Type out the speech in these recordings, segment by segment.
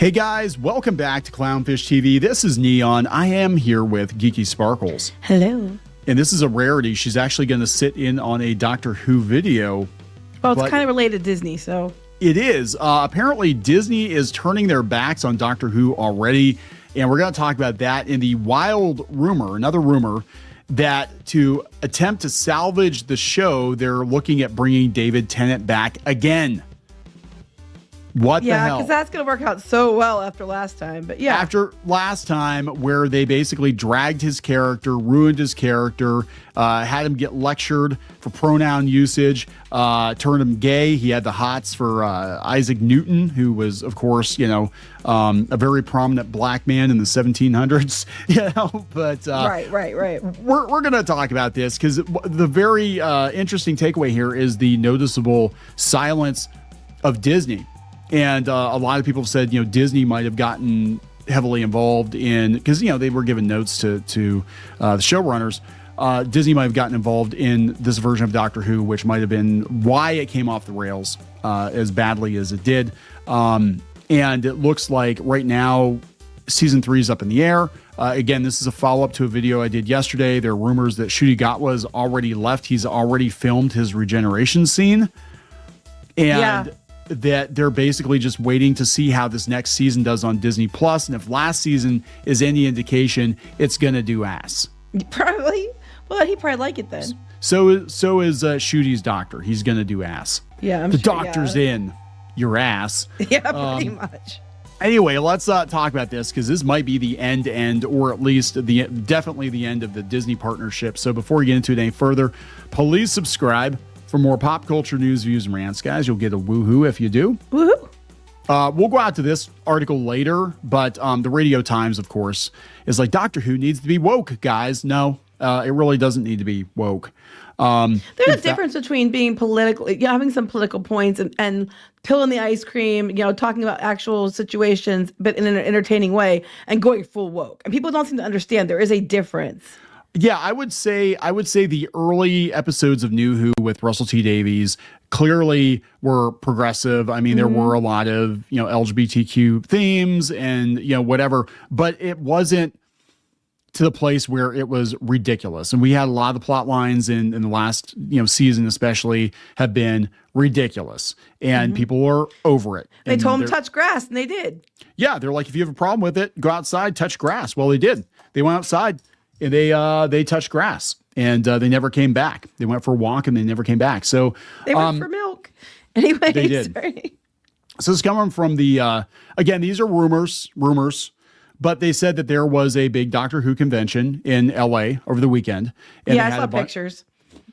Hey guys, welcome back to Clownfish TV. This is Kneon. I am here with Geeky Sparkles. Hello. And this is a rarity. She's actually going to sit in on a Doctor Who video. Well, it's kind of related to Disney, so. It is. Apparently, Disney is turning their backs on Doctor Who already. And we're going to talk about that in the wild rumor, another rumor, that to attempt to salvage the show, they're looking at bringing David Tennant back again. What the hell? Yeah, because that's going to work out so well after last time. But yeah. After last time, where they basically dragged his character, ruined his character, had him get lectured for pronoun usage, turned him gay. He had the hots for Isaac Newton, who was, of course, a very prominent black man in the 1700s. But right. We're going to talk about this because the very interesting takeaway here is the noticeable silence of Disney. And a lot of people have said, Disney might have gotten heavily involved in, because, they were giving notes to the showrunners. Disney might have gotten involved in this version of Doctor Who, which might have been why it came off the rails as badly as it did. And it looks like right now, season 3 is up in the air. Again, this is a follow-up to a video I did yesterday. There are rumors that Ncuti Gatwa has already left. He's already filmed his regeneration scene. And that they're basically just waiting to see how this next season does on Disney Plus, and if last season is any indication, it's gonna do ass. Probably. Well, he'd probably like it then. So is Ncuti's doctor. He's gonna do ass. Yeah, the doctor's in your ass. Yeah, pretty much. Anyway, let's talk about this because this might be the end, or at least definitely the end of the Disney partnership. So before we get into it any further, please subscribe. For more pop culture news, views, and rants, guys, you'll get a woohoo if you do. Woohoo! We'll go out to this article later, but the Radio Times, of course, is like, Doctor Who needs to be woke, guys. No, it really doesn't need to be woke. There's a difference between being politically, having some political points and peeling the ice cream, talking about actual situations, but in an entertaining way, and going full woke. And people don't seem to understand there is a difference. Yeah, I would say the early episodes of New Who with Russell T Davies clearly were progressive. I mean, there were a lot of, LGBTQ themes and, whatever, but it wasn't to the place where it was ridiculous. And we had a lot of the plot lines in the last, season especially have been ridiculous, and people were over it. They told them to touch grass, and they did. Yeah, they're like, if you have a problem with it, go outside, touch grass. Well, they did. They went outside. And they touched grass, and they never came back. They went for a walk, and they never came back. So they went for milk. Anyway, they did. Sorry. So it's coming from the again. These are rumors, but they said that there was a big Doctor Who convention in L.A. over the weekend. And I saw pictures.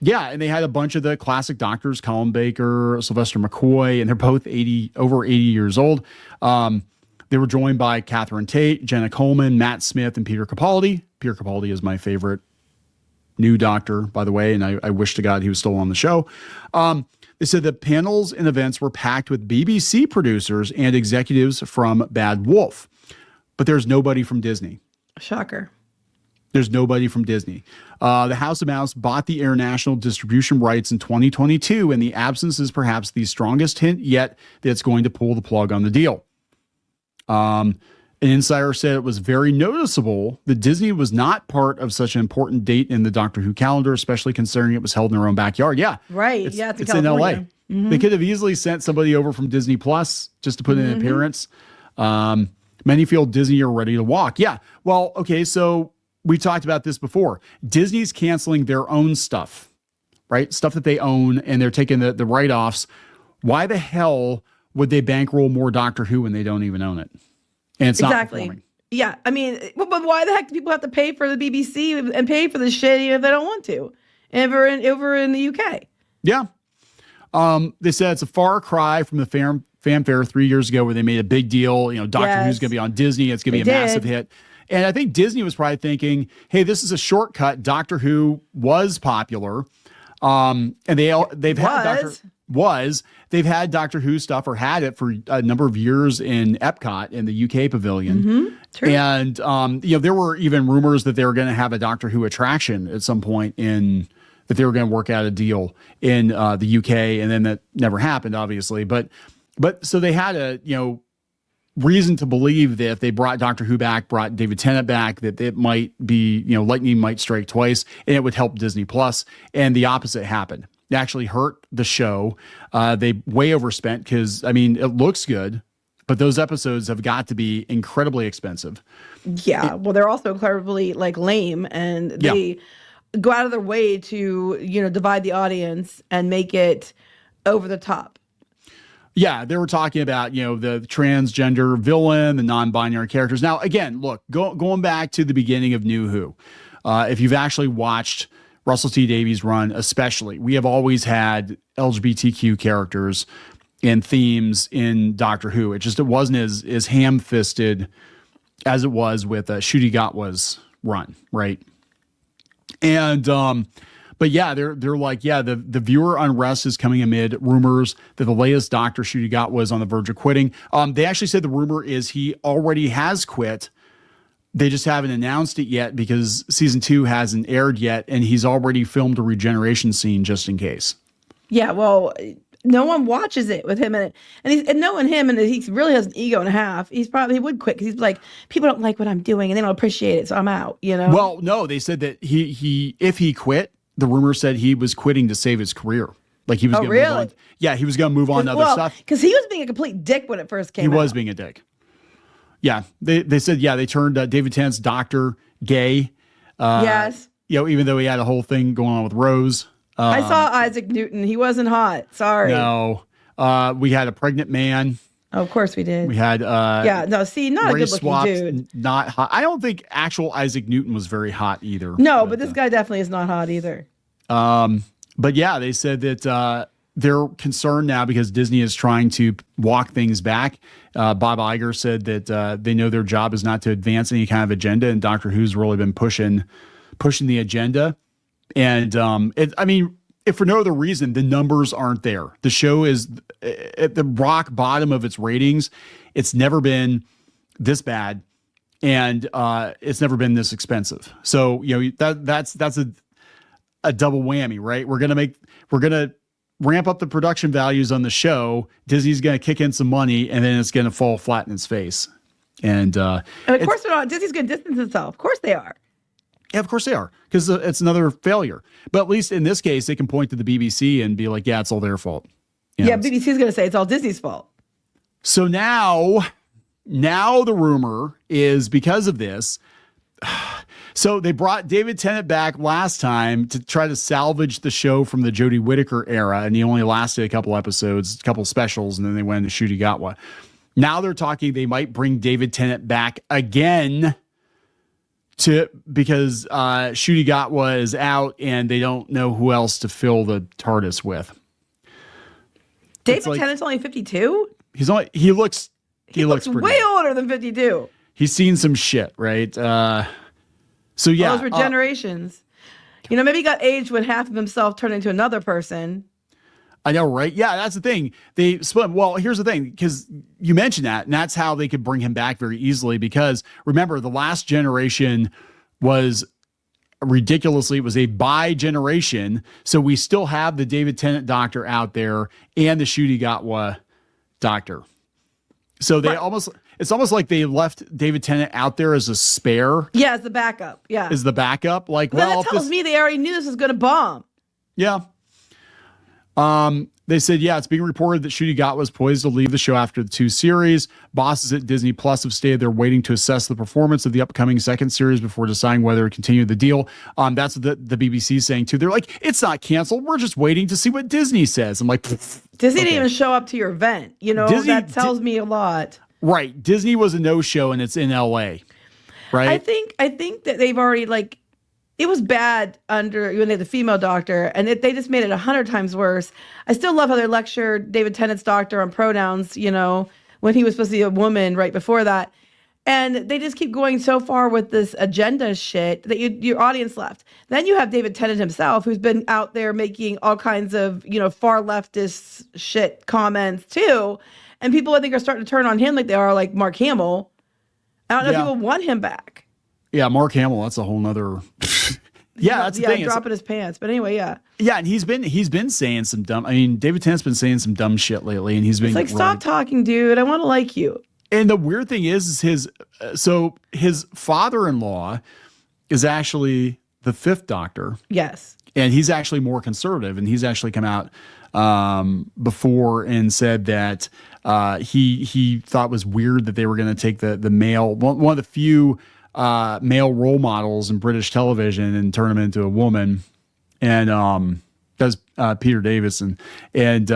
Yeah, and they had a bunch of the classic doctors: Colin Baker, Sylvester McCoy, and they're both over 80 years old. They were joined by Catherine Tate, Jenna Coleman, Matt Smith, and Peter Capaldi. Peter Capaldi is my favorite new doctor, by the way, and I wish to God he was still on the show. They said the panels and events were packed with BBC producers and executives from Bad Wolf, but there's nobody from Disney. Shocker. There's nobody from Disney. The House of Mouse bought the international distribution rights in 2022, and the absence is perhaps the strongest hint yet that it's going to pull the plug on the deal. An insider said it was very noticeable that Disney was not part of such an important date in the Doctor Who calendar, especially considering it was held in their own backyard. Yeah. Right. It's in LA. They could have easily sent somebody over from Disney Plus just to put in an appearance. Many feel Disney are ready to walk. Yeah. Well, okay. So we talked about this before. Disney's canceling their own stuff, right? Stuff that they own, and they're taking the write-offs. Why the hell would they bankroll more Doctor Who when they don't even own it? And it's not performing. Yeah. I mean, but why the heck do people have to pay for the BBC and pay for the shit if they don't want to? Over in the UK. Yeah. They said it's a far cry from the fanfare 3 years ago where they made a big deal. Doctor Who's going to be on Disney. It's going to be a massive hit. And I think Disney was probably thinking, hey, this is a shortcut. Doctor Who was popular. And they've had Doctor Who stuff, or had it for a number of years in Epcot in the UK pavilion. True. And there were even rumors that they were going to have a Doctor Who attraction at some point that they were going to work out a deal in the UK, and then that never happened, obviously. But so they had reason to believe that if they brought Doctor Who back, brought David Tennant back, that it might be, lightning might strike twice and it would help Disney Plus. And the opposite happened. It actually hurt the show. They way overspent because, it looks good, but those episodes have got to be incredibly expensive. Yeah. Well, they're also incredibly lame, and they go out of their way to, divide the audience and make it over the top. Yeah, they were talking about, the transgender villain, the non-binary characters. Now, again, look, going back to the beginning of New Who, if you've actually watched Russell T Davies' run, especially, we have always had LGBTQ characters and themes in Doctor Who. It wasn't as ham-fisted as it was with Ncuti Gatwa's run, right? And but yeah, they're like, the viewer unrest is coming amid rumors that the latest Doctor Ncuti Gatwa is on the verge of quitting. They actually said the rumor is he already has quit. They just haven't announced it yet because season 2 hasn't aired yet, and he's already filmed a regeneration scene just in case. Yeah, well, no one watches it with him in it, and knowing him, and he really has an ego and a half. He would quit because he's like, people don't like what I'm doing, and they don't appreciate it, so I'm out. Well, no, they said that if he quit. The rumor said he was quitting to save his career. Like he was going to move on. Yeah, he was going to move on to other stuff. Because he was being a complete dick when it first came out. He was being a dick. Yeah. They said, they turned David Tennant's doctor gay. Yes. Even though he had a whole thing going on with Rose. I saw Isaac Newton. He wasn't hot. Sorry. No. We had a pregnant man. Oh, of course we did. We had not a good looking dude. Not hot. I don't think actual Isaac Newton was very hot either. No, but this guy definitely is not hot either. But yeah, they said that they're concerned now because Disney is trying to walk things back. Bob Iger said that they know their job is not to advance any kind of agenda, and Doctor Who's really been pushing the agenda. And if for no other reason, the numbers aren't there. The show is at the rock bottom of its ratings. It's never been this bad, and it's never been this expensive. So that's a double whammy, right? We're gonna ramp up the production values on the show. Disney's gonna kick in some money, and then it's gonna fall flat in its face. And of course they're not. Disney's gonna distance itself. Of course they are. Yeah, of course they are, because it's another failure. But at least in this case, they can point to the BBC and be like, yeah, it's all their fault. BBC is going to say it's all Disney's fault. So now the rumor is because of this. So they brought David Tennant back last time to try to salvage the show from the Jodie Whittaker era, and he only lasted a couple episodes, a couple specials, and then they went to Ncuti Gatwa. Now they're talking they might bring David Tennant back again because Ncuti Gatwa is out and they don't know who else to fill the TARDIS with. David Tennant's only 52? He looks way older than 52. He's seen some shit, right? So yeah. Those were generations. Maybe he got aged when half of himself turned into another person. I know, right? Yeah, that's the thing. They split. Well, here's the thing, because you mentioned that, and that's how they could bring him back very easily. Because remember, the last generation was ridiculously, it was a bi-generation. So we still have the David Tennant Doctor out there and the Ncuti Gatwa Doctor. So they it's almost like they left David Tennant out there as a spare. Yeah, as the backup. Yeah. As the backup. Like, that tells me they already knew this was going to bomb. Yeah. They said, it's being reported that Ncuti Gatwa was poised to leave the show after the 2 series. Bosses at Disney Plus have stated they're waiting to assess the performance of the upcoming second series before deciding whether to continue the deal. That's what the BBC is saying too. They're like, it's not canceled. We're just waiting to see what Disney says. I'm like, Disney didn't even show up to your event. That tells me a lot. Right. Disney was a no-show and it's in LA. Right. I think that they've already it was bad when they had the female doctor, and they just made it 100 times worse. I still love how they lectured David Tennant's doctor on pronouns, when he was supposed to be a woman right before that. And they just keep going so far with this agenda shit that your audience left. Then you have David Tennant himself, who's been out there making all kinds of, far leftist shit comments too. And people, I think, are starting to turn on him like they are like Mark Hamill. I don't know if people want him back. Yeah, Mark Hamill, that's a whole nother... that's the thing. Dropping his pants. But anyway, yeah. Yeah, and he's been saying some dumb... David Tennant's been saying some dumb shit lately, and he's been... It's stop talking, dude. I want to like you. And the weird thing is his father-in-law is actually the fifth Doctor. Yes. And he's actually more conservative, and he's actually come out before and said that he thought it was weird that they were going to take the male, one of the few male role models in British television, and turn him into a woman. And that's Peter Davison. And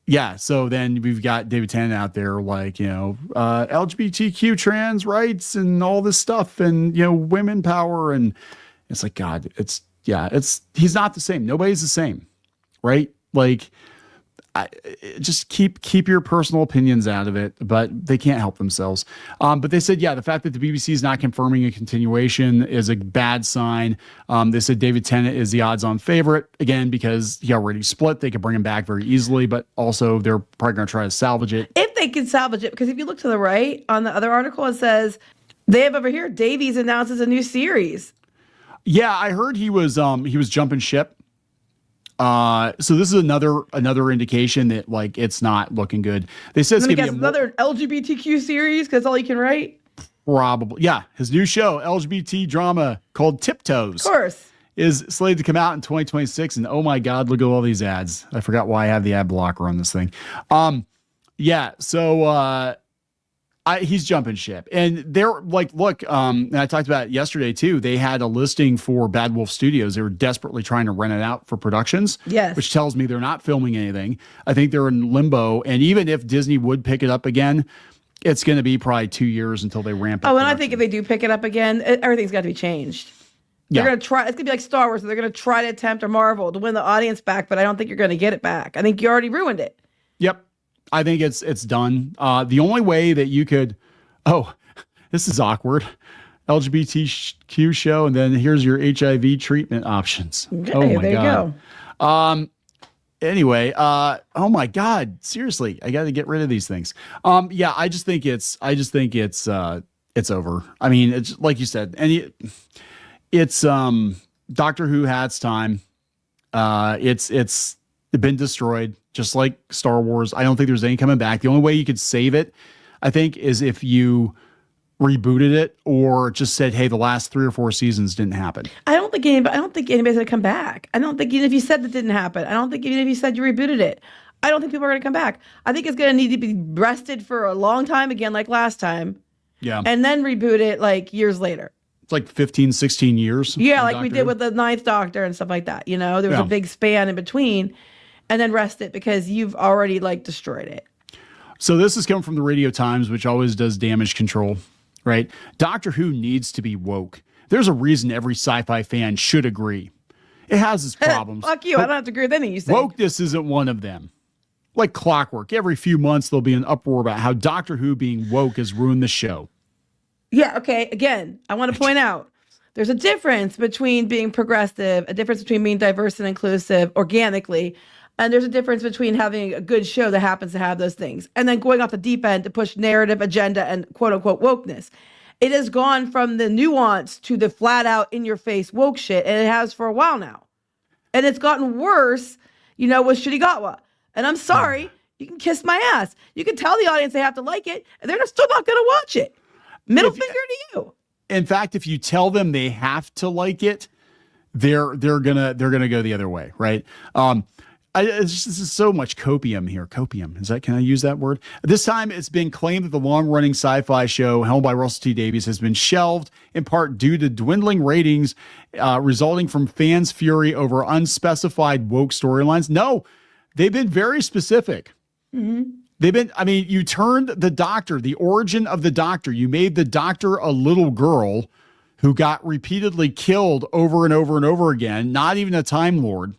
yeah, so then we've got David Tennant out there, like, LGBTQ trans rights and all this stuff, and women power, and it's like, God, he's not the same. Nobody's the same, right? Like, just keep your personal opinions out of it, but they can't help themselves. But they said, the fact that the BBC is not confirming a continuation is a bad sign. They said David Tennant is the odds-on favorite, again, because he already split. They could bring him back very easily, but also they're probably going to try to salvage it. If they can salvage it, because if you look to the right on the other article, it says they have over here, Davies announces a new series. Yeah, I heard he was jumping ship. So this is another indication that, like, it's not looking good. They said it's going to be another LGBTQ series, because that's all you can write. Probably, yeah. His new show, LGBT drama called Tiptoes, of course, is slated to come out in 2026. And oh my God, look at all these ads. I forgot why I have the ad blocker on this thing. Yeah. So he's jumping ship, and they're like, look, and I talked about it yesterday too. They had a listing for Bad Wolf Studios. They were desperately trying to rent it out for productions. Yes. Which tells me they're not filming anything. I think they're in limbo. And even if Disney would pick it up again, it's going to be probably 2 years until they ramp up. Oh, and I think if they do pick it up again, everything's got to be changed. They're going to try. It's going to be like Star Wars. They're going to try to attempt, or Marvel, to win the audience back, but I don't think you're going to get it back. I think you already ruined it. Yep. I think it's done. The only way that you could, this is awkward, LGBTQ show, and then here's your HIV treatment options. Okay, oh my there God. You go. Anyway, oh my God, seriously, I got to get rid of these things. Yeah, I just think it's over. I mean, it's like you said, and it's Doctor Who had its time. It's been destroyed, just like Star Wars. I don't think there's any coming back. The only way you could save it, I think, is if you rebooted it or just said, hey, the last 3 or 4 seasons didn't happen. I don't think anybody's going to come back. I don't think even if you said that didn't happen. I don't think even if you said you rebooted it. I don't think people are going to come back. I think it's going to need to be rested for a long time again, like last time. Yeah. And then reboot it like years later. It's like 15, 16 years. Yeah, like we did with the 9th Doctor and stuff like that. There was a big span in between, and then rest it because you've already like destroyed it. So this is coming from the Radio Times, which always does damage control, right? Doctor Who needs to be woke. There's a reason every sci-fi fan should agree. It has its problems. Fuck you. I don't have to agree with anything you say. Wokeness isn't one of them. Like clockwork, every few months there'll be an uproar about how Doctor Who being woke has ruined the show. Yeah, okay. Again, I want to point out there's a difference between being progressive, a difference between being diverse and inclusive organically, and there's a difference between having a good show that happens to have those things and then going off the deep end to push narrative agenda and quote unquote wokeness. It has gone from the nuance to the flat out in your face woke shit, and it has for a while now. And it's gotten worse, with Ncuti Gatwa. And I'm sorry, you can kiss my ass. You can tell the audience they have to like it, and they're still not going to watch it. Middle finger to you. In fact, if you tell them they have to like it, they're gonna go the other way, right? This is so much copium here. Copium, can I use that word? This time, it's been claimed that the long-running sci-fi show helmed by Russell T Davies has been shelved in part due to dwindling ratings, resulting from fans' fury over unspecified woke storylines. No, they've been very specific. Mm-hmm. You turned the Doctor, the origin of the Doctor. You made the Doctor a little girl who got repeatedly killed over and over and over again, not even a Time Lord,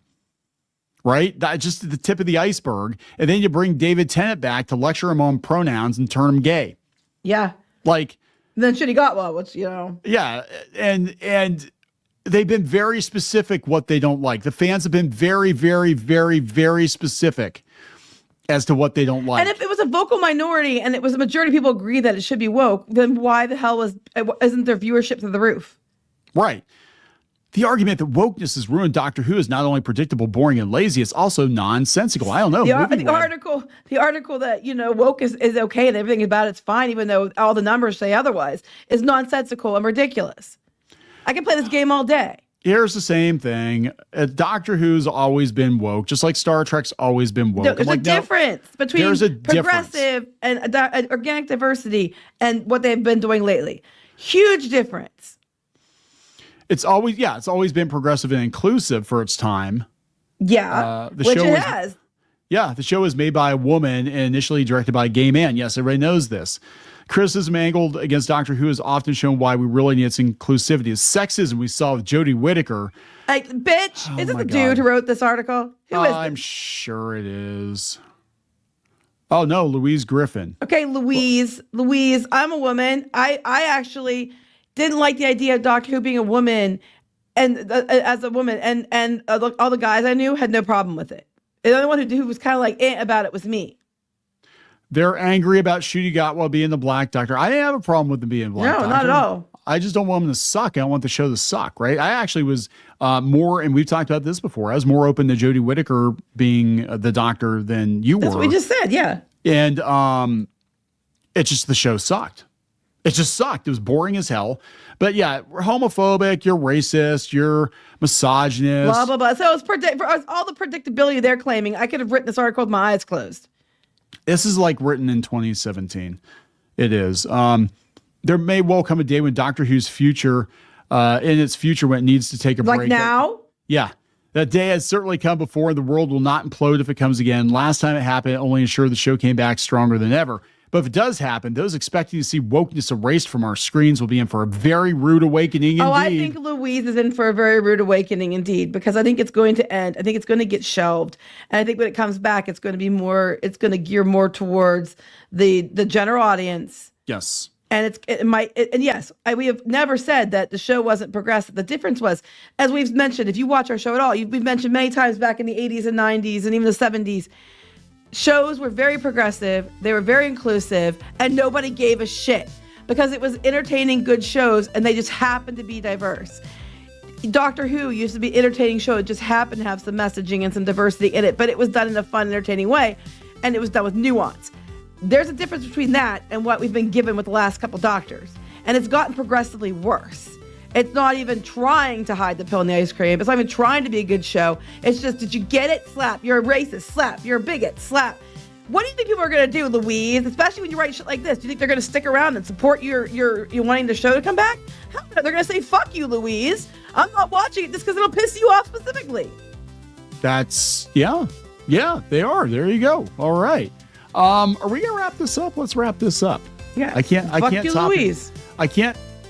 right? That's just the tip of the iceberg. And then you bring David Tennant back to lecture him on pronouns and turn him gay. Yeah. Like. Then Ncuti Gatwa, which, Yeah. And they've been very specific what they don't like. The fans have been very, very, very, very specific as to what they don't like. And if it was a vocal minority and it was a majority of people agree that it should be woke, then why the hell isn't their viewership through the roof? Right. The argument that wokeness has ruined Doctor Who is not only predictable, boring, and lazy, it's also nonsensical. I don't know. The article that, woke is okay and everything about it's fine, even though all the numbers say otherwise, is nonsensical and ridiculous. I can play this game all day. Here's the same thing. Doctor Who's always been woke, just like Star Trek's always been woke. There's a difference between progressive and organic diversity and what they've been doing lately. Huge difference. It's always been progressive and inclusive for its time. Yeah, which it has. Yeah, the show was made by a woman and initially directed by a gay man. Yes, everybody knows this. Criticism angled against Doctor Who has often shown why we really need its inclusivity. The sexism we saw with Jodie Whittaker. Bitch, is it the dude who wrote this article? Who is this? I'm sure it is. Oh, no, Louise Griffin. Okay, Louise, I'm a woman. I actually didn't like the idea of Doctor Who being a woman, and as a woman, and all the guys I knew had no problem with it. The only one who was kind of like about it was me. They're angry about Ncuti Gatwa being the Black Doctor. I didn't have a problem with them being Black Doctor. No, not at all. I just don't want them to suck. I don't want the show to suck, right? I actually was more, and we've talked about this before, I was more open to Jodie Whittaker being the Doctor than you were. That's what we just said, yeah. And it's just the show sucked. It just sucked. It was boring as hell. But yeah, we're homophobic, you're racist, you're misogynist. Blah, blah, blah. So for all the predictability they're claiming, I could have written this article with my eyes closed. This is like written in 2017. It is. There may well come a day when Doctor Who's future, in its future, when it needs to take a break. Like now? That day has certainly come before, and the world will not implode if it comes again. Last time it happened, it only ensured the show came back stronger than ever. But if it does happen, those expecting to see wokeness erased from our screens will be in for a very rude awakening indeed. I think Louise is in for a very rude awakening indeed, because I think it's going to end. I think it's going to get shelved. And I think when it comes back, it's going to gear more towards the general audience. Yes. And we have never said that the show wasn't progressive. The difference was, as we've mentioned, if you watch our show at all, we've mentioned many times back in the 80s and 90s and even the 70s, shows were very progressive, they were very inclusive, and nobody gave a shit because it was entertaining, good shows, and they just happened to be diverse. Doctor Who used to be an entertaining show. It just happened to have some messaging and some diversity in it, but it was done in a fun, entertaining way, and it was done with nuance. There's a difference between that and what we've been given with the last couple Doctors, and it's gotten progressively worse. It's not even trying to hide the pill in the ice cream. It's not even trying to be a good show. It's just, did you get it? Slap. You're a racist. Slap. You're a bigot. Slap. What do you think people are going to do, Louise? Especially when you write shit like this. Do you think they're going to stick around and support your wanting the show to come back? Hell no. They're going to say, fuck you, Louise. I'm not watching it just because it'll piss you off specifically. Yeah, they are. There you go. All right. Are we going to wrap this up? Let's wrap this up. Yeah. I can't top Louise.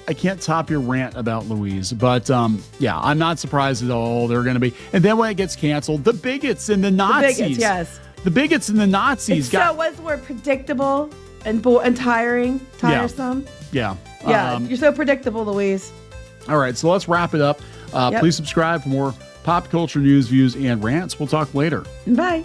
I can't top your rant about Louise, but I'm not surprised at all. They're going to be, and then when it gets canceled, the bigots and the Nazis. The bigots, yes. The bigots and the Nazis. So what's the word? Predictable and tiresome. Yeah. You're so predictable, Louise. All right, so let's wrap it up. Please subscribe for more pop culture news, views, and rants. We'll talk later. Bye.